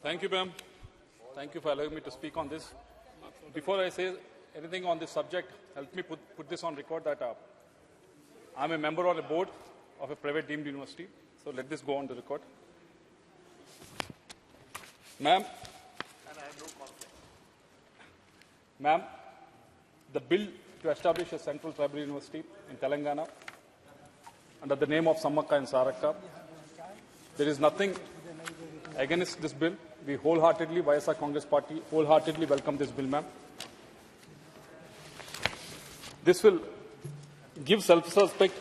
Thank you, ma'am. Thank you for allowing me to speak on this. Before I say anything on this subject, help me put this on record that I'm a member on a board of a private deemed university. So let this go on the record. Ma'am, the bill to establish a central tribal university in Telangana under the name of Samakka and Sarakka, there is nothing against this bill. We wholeheartedly, YSR Congress Party, wholeheartedly welcome this bill, ma'am. This will give self-respect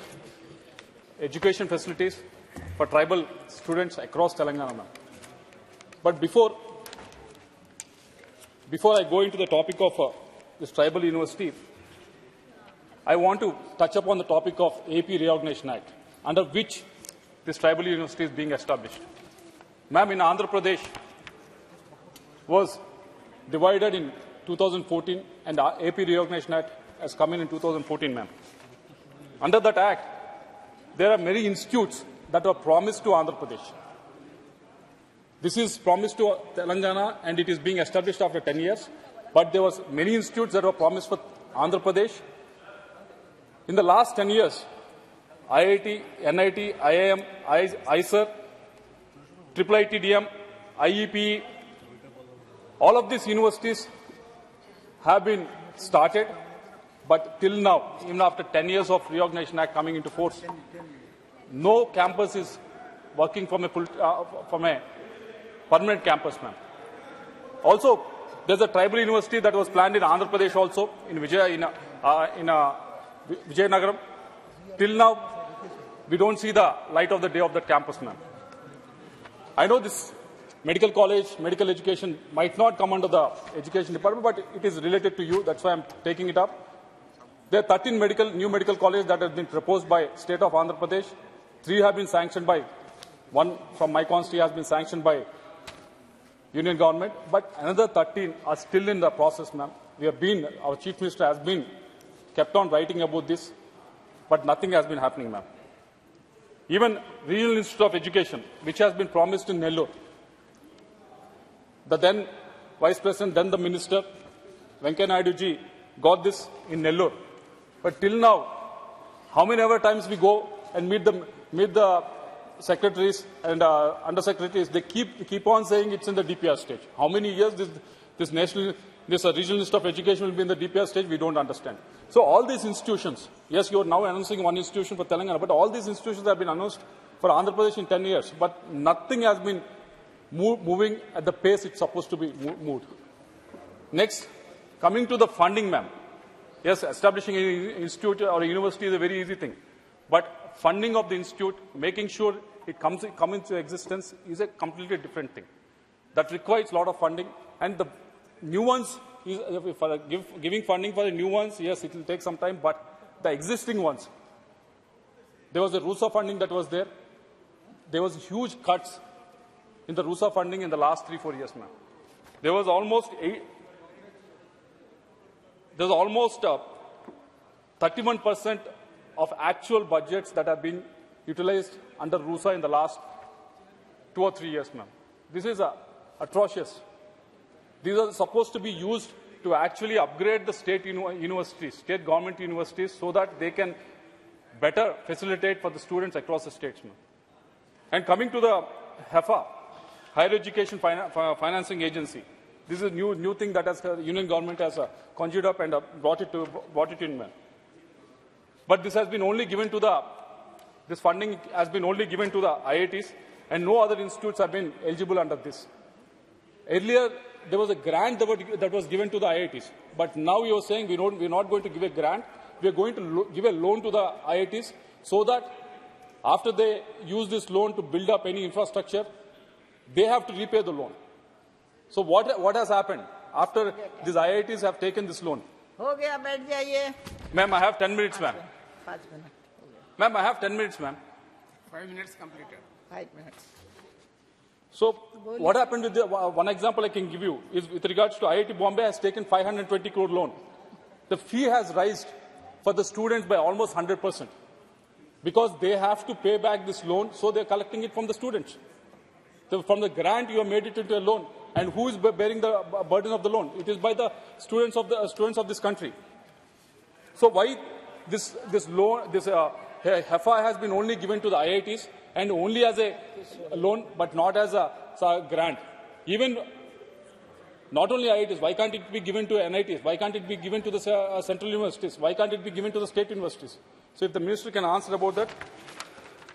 education facilities for tribal students across Telangana, ma'am. But before I go into the topic of this tribal university, I want to touch upon the topic of AP Reorganization Act, under which this tribal university is being established. Ma'am, in Andhra Pradesh was divided in 2014 and AP Reorganization Act has come in 2014, ma'am. Under that act, there are many institutes that were promised to Andhra Pradesh. This is promised to Telangana and it is being established after 10 years. But there was many institutes that were promised for Andhra Pradesh. In the last 10 years, IIT, NIT, IIM, ISER, IIITDM, IEPE, all of these universities have been started, but till now, even after 10 years of Reorganization Act coming into force, no campus is working from a permanent campus, ma'am. Also, there's a tribal university that was planned in Andhra Pradesh also, in Vijayanagaram. Till now, we don't see the light of the day of that campus, ma'am. I know this medical college, medical education might not come under the education department, but it is related to you. That's why I'm taking it up. There are 13 new medical colleges that have been proposed by state of Andhra Pradesh. 3 have been sanctioned by, one from my constituency has been sanctioned by Union government, but another 13 are still in the process, ma'am. Our Chief Minister has been kept on writing about this, but nothing has been happening, ma'am. Even Regional Institute of Education, which has been promised in Nellore, the then Vice President, then the Minister, Venkaiah Naidu ji, got this in Nellore. But till now, how many ever times we go and meet the secretaries and undersecretaries, they keep on saying it's in the DPR stage. How many years this Regional Institute of Education will be in the DPR stage, we don't understand. So all these institutions, yes, you are now announcing one institution for Telangana, but all these institutions have been announced for Andhra Pradesh in 10 years, but nothing has been moving at the pace it's supposed to be moved. Next, coming to the funding, ma'am. Yes, establishing an institute or a university is a very easy thing, but funding of the institute, making sure it comes into existence is a completely different thing. That requires a lot of funding, and the new ones, giving funding for the new ones, yes, it will take some time, but the existing ones, there was a RUSA funding that was there. There was huge cuts in the RUSA funding in the last 3-4 years, ma'am. There was almost 31% of actual budgets that have been utilized under RUSA in the last 2 or 3 years, ma'am. This is atrocious. These are supposed to be used to actually upgrade the state universities, state government universities, so that they can better facilitate for the students across the states, ma'am. And coming to the HEFA, Higher Education Financing Agency, this is a new thing that the Union government has conjured up and brought it in, ma'am. But this has been only given to this funding has been only given to the IITs, and no other institutes have been eligible under this. Earlier, there was a grant that was given to the IITs, but now you are saying we're not going to give a grant, we are going to give a loan to the IITs, so that after they use this loan to build up any infrastructure, they have to repay the loan. So what has happened after these IITs have taken this loan? Ma'am, I have 10 minutes, ma'am. 5 minutes. Ma'am, I have 10 minutes, ma'am. 5 minutes completed. 5 minutes. So what happened with one example I can give you is with regards to IIT Bombay has taken 520 crore loan. The fee has raised for the students by almost 100% because they have to pay back this loan, so they're collecting it from the students. So from the grant, you have made it into a loan. And who is bearing the burden of the loan? It is by the students of this country. So why this loan, HEFA has been only given to the IITs and only as a loan, but not as a grant? Even not only IITs, why can't it be given to NITs? Why can't it be given to the central universities? Why can't it be given to the state universities? So if the minister can answer about that.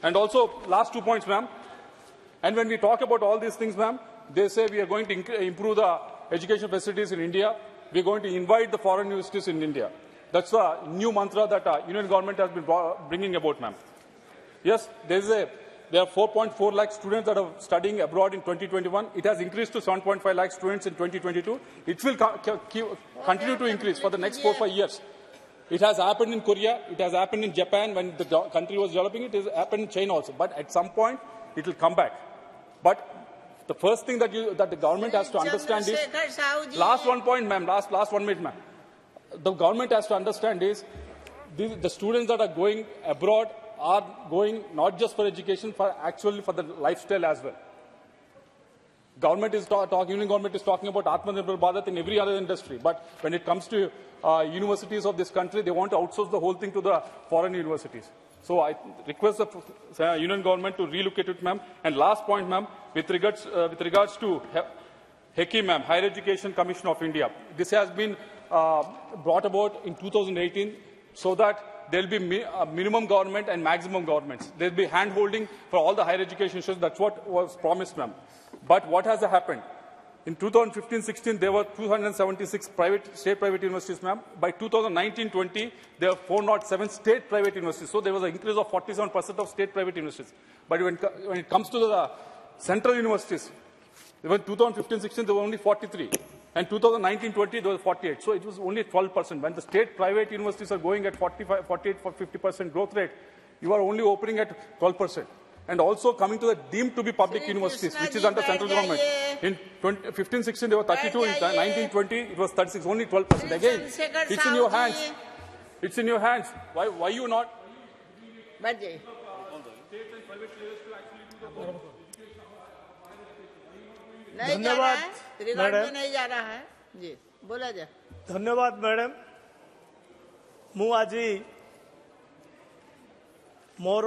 And also, last 2 points, ma'am. And when we talk about all these things, ma'am, they say we are going to improve the education facilities in India. We are going to invite the foreign universities in India. That's the new mantra that Union government has been bringing about, ma'am. Yes, there are 4.4 lakh students that are studying abroad in 2021. It has increased to 7.5 lakh students in 2022. It will continue to increase for the next 4-5 years. It has happened in Korea. It has happened in Japan when the country was developing. It has happened in China also. But at some point, it will come back. But the first thing that the government has to understand is, last 1 point, ma'am, last 1 minute, ma'am. The government has to understand is the students that are going abroad are going not just for education, actually for the lifestyle as well. Union government is talking about Atmanirbhar Bharat in every other industry, but when it comes to universities of this country, they want to outsource the whole thing to the foreign universities. So I request the Union government to relook at it, ma'am. And last point, ma'am, with regards to HECI, ma'am, Higher Education Commission of India. This has been brought about in 2018 so that there will be minimum government and maximum governments. There will be hand-holding for all the higher education issues. That's what was promised, ma'am. But what has happened? In 2015-16, there were 276 state private universities, ma'am. By 2019-20, there were 407 state private universities. So there was an increase of 47% of state private universities. But when it comes to the central universities, in 2015-16, there were only 43. And 2019-20, there was 48. So it was only 12%. When the state private universities are going at 48 for 50% growth rate, you are only opening at 12%. And also coming to the deemed to be public universities, which is under central government. In 15-16, there were 32. In 19-20, it was 36. Only 12%. Again, it's in your hands. It's in your hands. Why you not? धन्यवाद madam. धन्यवाद madam. मु आज मोर